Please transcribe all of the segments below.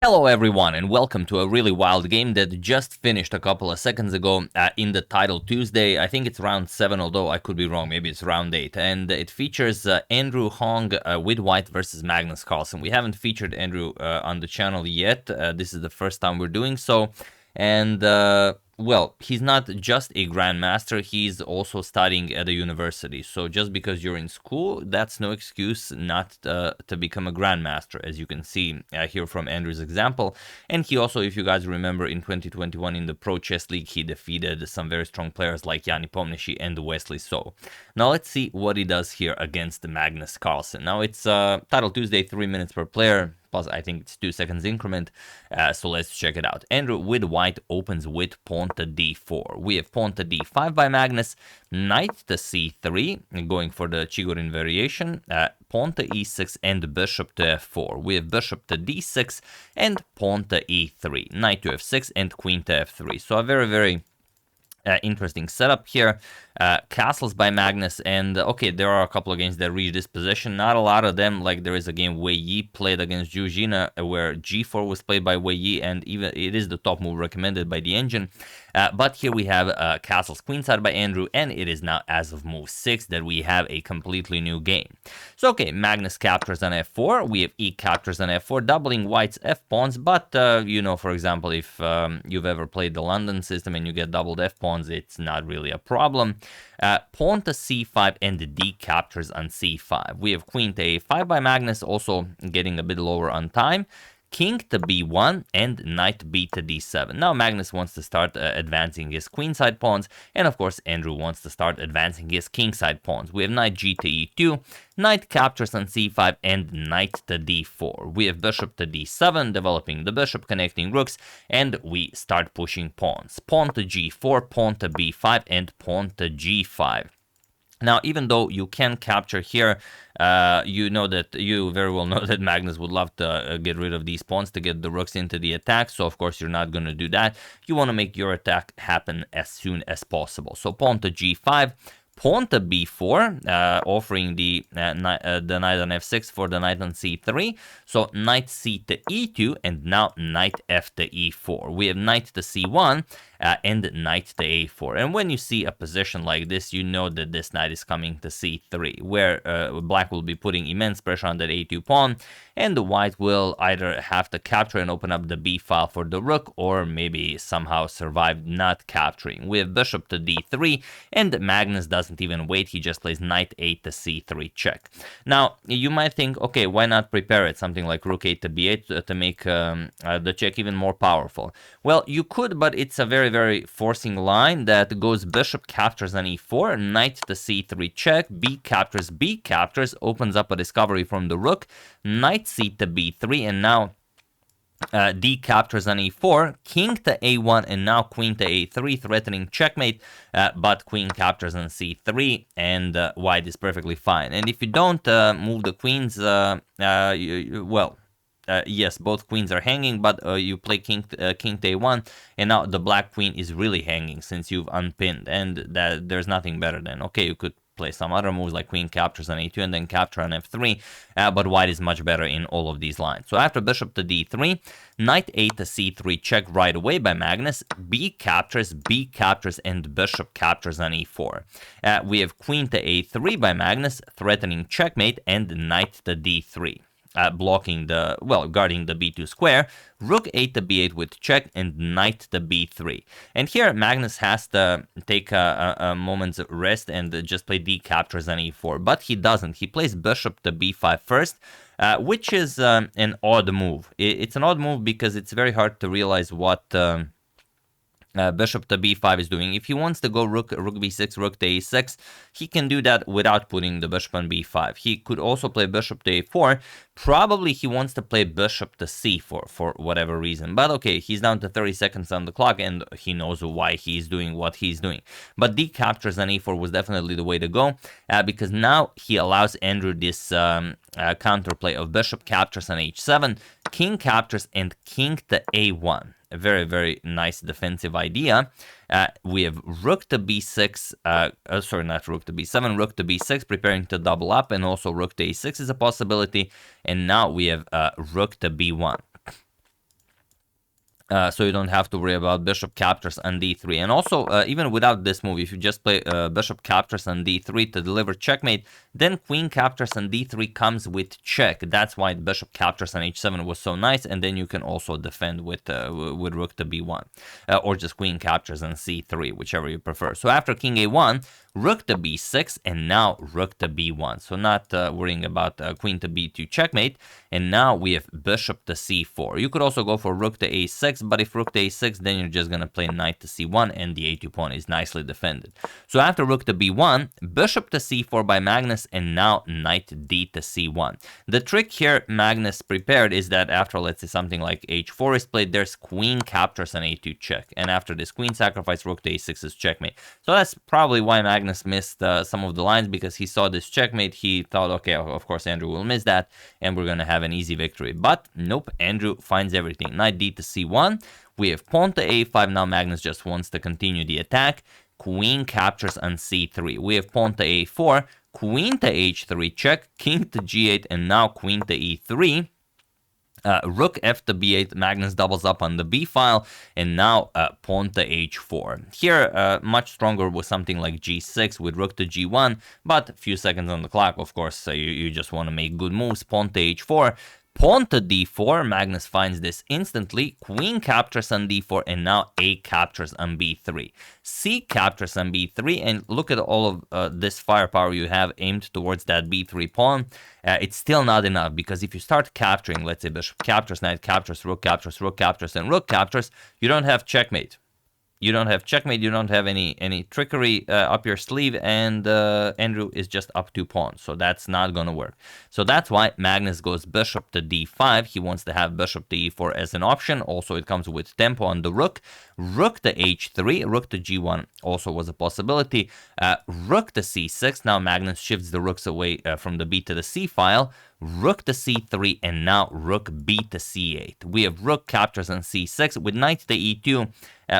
Hello everyone and welcome to a really wild game that just finished a couple of seconds ago in the title Tuesday. I think it's round 7, although I could be wrong, maybe it's round 8. And it features Andrew Hong with white versus Magnus Carlsen. We haven't featured Andrew on the channel yet. This is the first time we're doing so. And well, he's not just a grandmaster, he's also studying at a university. So just because you're in school, that's no excuse not to become a grandmaster, as you can see here from Andrew's example. And he also, if you guys remember, in 2021 in the Pro Chess League, he defeated some very strong players like Yanni Pomnishi and Wesley So. Now let's see what he does here against Magnus Carlsen. Now it's Title Tuesday, 3 minutes per player. Plus, I think it's 2 seconds increment, so let's check it out. Andrew with white opens with pawn to d4. We have pawn to d5 by Magnus, knight to c3, going for the Chigorin variation, pawn to e6 and bishop to f4. We have bishop to d6 and pawn to e3, knight to f6 and queen to f3. So a very interesting setup here. Castles by Magnus, and okay, there are a couple of games that reach this position. Not a lot of them, like there is a game Wei Yi played against Zhu Jina where g4 was played by Wei Yi, and even it is the top move recommended by the engine. But here we have castles queenside by Andrew, and it is now as of move 6 that we have a completely new game. So okay, Magnus captures on f4, we have e captures on f4, doubling white's f-pawns, but you know, for example, if you've ever played the London system and you get doubled f-pawns, it's not really a problem. Pawn to c5 and d captures on c5. We have queen to a5 by Magnus, also getting a bit lower on time. King to b1 and knight b to d7. Now Magnus wants to start advancing his queenside pawns, and of course Andrew wants to start advancing his kingside pawns. We have knight g to e2, knight captures on c5 and knight to d4. We have bishop to d7, developing the bishop, connecting rooks, and we start pushing pawns. Pawn to g4, pawn to b5 and pawn to g5. Now, even though you can capture here, you very well know that Magnus would love to get rid of these pawns to get the rooks into the attack. So, of course, you're not going to do that. You want to make your attack happen as soon as possible. So, pawn to g5. Pawn to b4, offering the knight on f6 for the knight on c3. So knight c to e2, and now knight f to e4. We have knight to c1 and knight to a4. And when you see a position like this, you know that this knight is coming to c3, where black will be putting immense pressure on that a2 pawn, and the white will either have to capture and open up the b file for the rook, or maybe somehow survive not capturing. We have bishop to d3, and Magnus doesn't even wait, he just plays knight 8 to c3 check. Now, you might think, okay, why not prepare it, something like rook 8 to b8 to make the check even more powerful? Well, you could, but it's a very forcing line that goes bishop captures on e4, knight to c3 check, b captures, opens up a discovery from the rook, knight c to b3, and now d captures on e4, king to a1, and now queen to a3, threatening checkmate, but queen captures on c3, and white is perfectly fine. And if you don't move the queens, yes, both queens are hanging, but you play king to a1, and now the black queen is really hanging since you've unpinned, and there's nothing better than, okay, you could play some other moves like queen captures on a2 and then capture on f3, but white is much better in all of these lines. So after bishop to d3, knight 8 to c3 check right away by Magnus, b captures, and bishop captures on e4. We have queen to a3 by Magnus, threatening checkmate, and knight to d3. Guarding the b2 square, rook 8 to b8 with check, and knight to b3. And here Magnus has to take a moment's rest and just play d captures on e4, but he doesn't. He plays bishop to b5 first, which is an odd move. It's an odd move because it's very hard to realize what bishop to b5 is doing. If he wants to go rook b6, rook to a6, he can do that without putting the bishop on b5. He could also play bishop to a4. Probably he wants to play bishop to c4 for whatever reason. But okay, he's down to 30 seconds on the clock, and he knows why he's doing what he's doing. But d captures on e4 was definitely the way to go, because now he allows Andrew this counterplay of bishop captures on h7, king captures, and king to a1. A very nice defensive idea. We have rook to b6, not rook to b7, rook to b6, preparing to double up, and also rook to a6 is a possibility. And now we have rook to b1. So you don't have to worry about bishop captures on d3. And also, even without this move, if you just play bishop captures on d3 to deliver checkmate, then queen captures on d3 comes with check. That's why bishop captures on h7 was so nice. And then you can also defend with rook to b1, or just queen captures on c3, whichever you prefer. So after king a1, rook to b6, and now rook to b1. So not worrying about queen to b2 checkmate. And now we have bishop to c4. You could also go for rook to a6, but if rook to a6, then you're just going to play knight to c1, and the a2 pawn is nicely defended. So after rook to b1, bishop to c4 by Magnus, and now knight d to c1. The trick here Magnus prepared is that after, let's say, something like h4 is played, there's queen captures an a2 check. And after this queen sacrifice, rook to a6 is checkmate. So that's probably why Magnus missed some of the lines, because he saw this checkmate. He thought, okay, of course Andrew will miss that, and we're going to have an easy victory. But nope, Andrew finds everything. Knight d to c1. We have pawn to a5. Now Magnus just wants to continue the attack. Queen captures on c3. We have pawn to a4. Queen to h3 check. King to g8, and now queen to e3. Rook f to b8, Magnus doubles up on the b file, and now pawn to h4. Here, much stronger with something like g6 with rook to g1, but a few seconds on the clock, of course, you just want to make good moves. Pawn to h4. Pawn to d4, Magnus finds this instantly. Queen captures on d4, and now a captures on b3. C captures on b3, and look at all of this firepower you have aimed towards that b3 pawn. It's still not enough, because if you start capturing, let's say bishop captures, knight captures, rook captures, and rook captures, you don't have checkmate. You don't have checkmate, you don't have any trickery up your sleeve, and Andrew is just up 2 pawns, so that's not gonna work. So that's why Magnus goes bishop to d5. He wants to have bishop to e4 as an option. Also, it comes with tempo on the rook. Rook to h3, rook to g1 also was a possibility. Rook to c6. Now Magnus shifts the rooks away from the b to the c file. Rook to c3, and now rook b to c8. We have rook captures on c6 with knight to e2.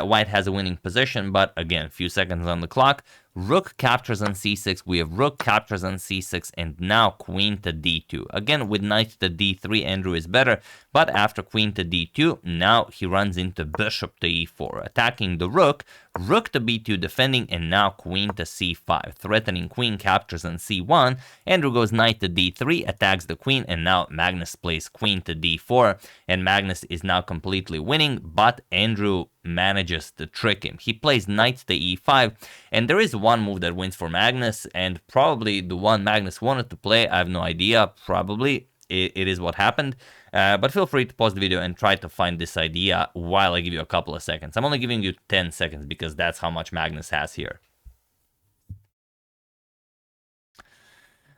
White has a winning position, but again, a few seconds on the clock. Rook captures on c6. We have rook captures on c6, and now queen to d2. Again, with knight to d3, Andrew is better, but after queen to d2, now he runs into bishop to e4, attacking the rook. Rook to b2 defending, and now queen to c5, threatening queen captures on c1. Andrew goes knight to d3, attacks the queen, and now Magnus plays queen to d4, and Magnus is now completely winning, but Andrew manages to trick him. He plays knight to e5, and there is one move that wins for Magnus, and probably the one Magnus wanted to play. I have no idea. Probably it is what happened. But feel free to pause the video and try to find this idea while I give you a couple of seconds. I'm only giving you 10 seconds because that's how much Magnus has here.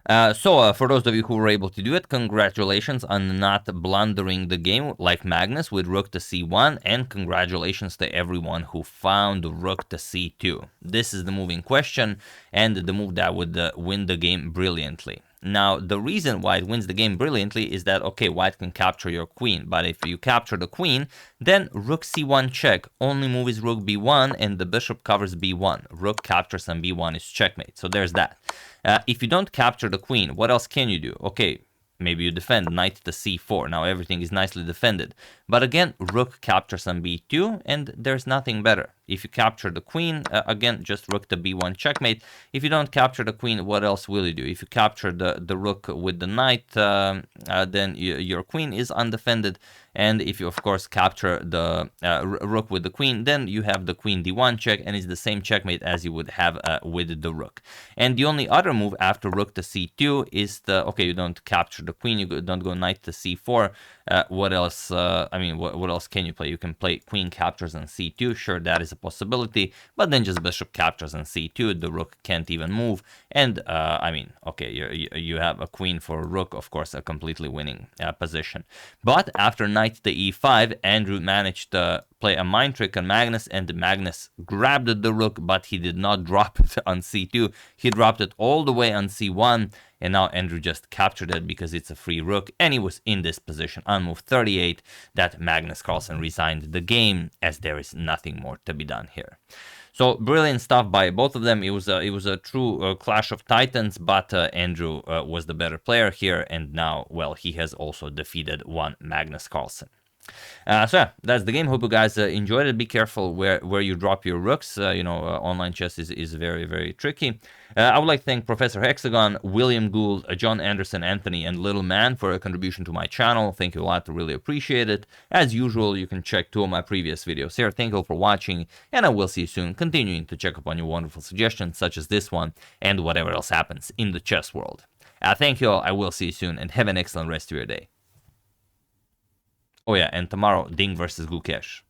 So for those of you who were able to do it, congratulations on not blundering the game like Magnus with rook to c1, and congratulations to everyone who found rook to c2. This is the move in question, and the move that would win the game brilliantly. Now, the reason why it wins the game brilliantly is that, okay, white can capture your queen, but if you capture the queen, then rook c1 check, only move is rook b1, and the bishop covers b1. Rook captures on b1 is checkmate, so there's that. If you don't capture the queen, what else can you do? Okay, maybe you defend knight to c4. Now everything is nicely defended. But again, rook captures on b2, and there's nothing better. If you capture the queen, again, just rook to b1 checkmate. If you don't capture the queen, what else will you do? If you capture the rook with the knight, then your queen is undefended. And if you, of course, capture the rook with the queen, then you have the queen d1 check, and it's the same checkmate as you would have with the rook. And the only other move after rook to c2 is okay, you don't capture the queen, you don't go knight to c4. What else? What else can you play? You can play queen captures on c2. Sure, that is a possibility, but then just bishop captures on c2. The rook can't even move, and okay, you have a queen for a rook, of course, a completely winning position. But after knight to e5, Andrew managed to play a mind trick on Magnus, and Magnus grabbed the rook, but he did not drop it on c2. He dropped it all the way on c1, and now Andrew just captured it because it's a free rook, and he was in this position on move 38 that Magnus Carlsen resigned the game, as there is nothing more to be done here. So brilliant stuff by both of them. It was a true clash of titans, but Andrew was the better player here, and now, well, he has also defeated one Magnus Carlsen. So yeah, that's the game. Hope you guys enjoyed it. Be careful where you drop your rooks. Online chess is very, very tricky. I would like to thank Professor Hexagon, William Gould, John Anderson, Anthony, and Little Man for a contribution to my channel. Thank you a lot. Really appreciate it. As usual, you can check 2 of my previous videos here. Thank you all for watching, and I will see you soon, continuing to check up on your wonderful suggestions, such as this one, and whatever else happens in the chess world. Thank you all. I will see you soon, and have an excellent rest of your day. Oh yeah, and tomorrow, Ding versus Gukesh.